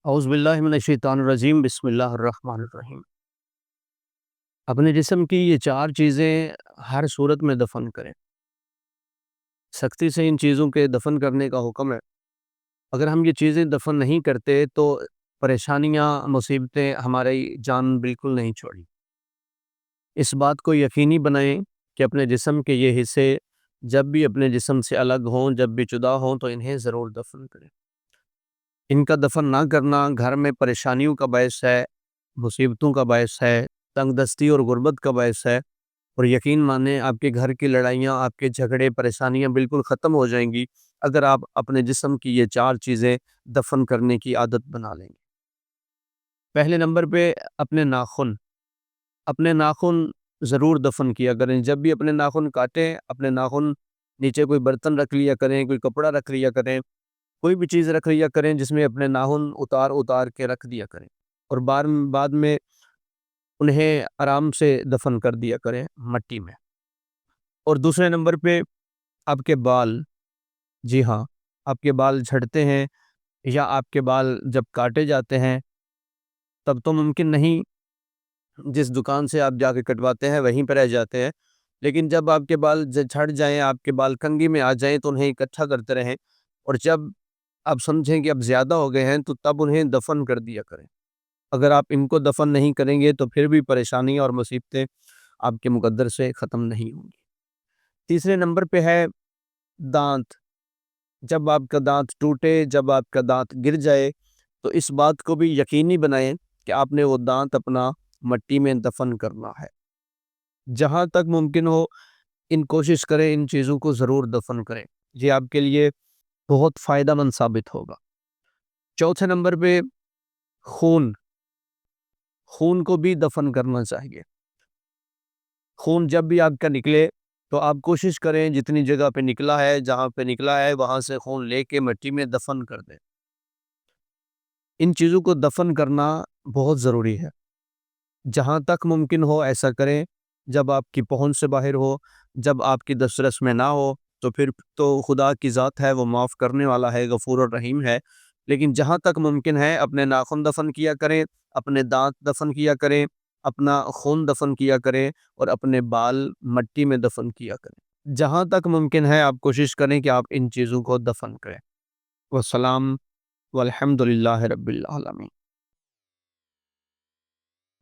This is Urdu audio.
اعوذ باللہ من الشیطان الرجیم، بسم اللہ الرحمن الرحیم۔ اپنے جسم کی یہ 4 چیزیں ہر صورت میں دفن کریں۔ سختی سے ان چیزوں کے دفن کرنے کا حکم ہے۔ اگر ہم یہ چیزیں دفن نہیں کرتے تو پریشانیاں، مصیبتیں ہماری جان بالکل نہیں چھوڑیں۔ اس بات کو یقینی بنائیں کہ اپنے جسم کے یہ حصے جب بھی اپنے جسم سے الگ ہوں، جب بھی جدا ہوں تو انہیں ضرور دفن کریں۔ ان کا دفن نہ کرنا گھر میں پریشانیوں کا باعث ہے، مصیبتوں کا باعث ہے، تنگ دستی اور غربت کا باعث ہے، اور یقین مانیں آپ کے گھر کی لڑائیاں، آپ کے جھگڑے، پریشانیاں بالکل ختم ہو جائیں گی اگر آپ اپنے جسم کی یہ 4 چیزیں دفن کرنے کی عادت بنا لیں گے۔ پہلے نمبر پہ اپنے ناخن ضرور دفن کیا کریں۔ جب بھی اپنے ناخن کاٹیں، اپنے ناخن نیچے کوئی برتن رکھ لیا کریں، کوئی کپڑا رکھ لیا کریں، کوئی بھی چیز رکھ لیا کریں جس میں اپنے ناخن اتار کے رکھ دیا کریں، اور بعد میں انہیں آرام سے دفن کر دیا کریں مٹی میں۔ اور دوسرے نمبر پہ آپ کے بال، جی ہاں، آپ کے بال جھڑتے ہیں یا آپ کے بال جب کاٹے جاتے ہیں تب تو ممکن نہیں، جس دکان سے آپ جا کے کٹواتے ہیں وہیں پہ رہ جاتے ہیں، لیکن جب آپ کے بال جھڑ جائیں، آپ کے بال کنگھی میں آ جائیں تو انہیں اکٹھا کرتے رہیں، اور جب آپ سمجھیں کہ اب زیادہ ہو گئے ہیں تو تب انہیں دفن کر دیا کریں۔ اگر آپ ان کو دفن نہیں کریں گے تو پھر بھی پریشانیاں اور مصیبتیں آپ کے مقدر سے ختم نہیں ہوں گی۔ تیسرے نمبر پہ ہے دانت۔ جب آپ کا دانت ٹوٹے، جب آپ کا دانت گر جائے تو اس بات کو بھی یقینی بنائیں کہ آپ نے وہ دانت اپنا مٹی میں دفن کرنا ہے۔ جہاں تک ممکن ہو کوشش کریں ان چیزوں کو ضرور دفن کریں، یہ آپ کے لیے بہت فائدہ مند ثابت ہوگا۔ چوتھے نمبر پہ خون کو بھی دفن کرنا چاہیے۔ خون جب بھی آپ کا نکلے تو آپ کوشش کریں جتنی جگہ پہ نکلا ہے، جہاں پہ نکلا ہے وہاں سے خون لے کے مٹی میں دفن کر دیں۔ ان چیزوں کو دفن کرنا بہت ضروری ہے۔ جہاں تک ممکن ہو ایسا کریں، جب آپ کی پہنچ سے باہر ہو، جب آپ کی دسترس میں نہ ہو تو پھر تو خدا کی ذات ہے، وہ معاف کرنے والا ہے، غفور الرحیم ہے، لیکن جہاں تک ممکن ہے اپنے ناخن دفن کیا کریں، اپنے دانت دفن کیا کریں، اپنا خون دفن کیا کریں، اور اپنے بال مٹی میں دفن کیا کریں۔ جہاں تک ممکن ہے آپ کوشش کریں کہ آپ ان چیزوں کو دفن کریں۔ والسلام والحمد للہ رب العالمین۔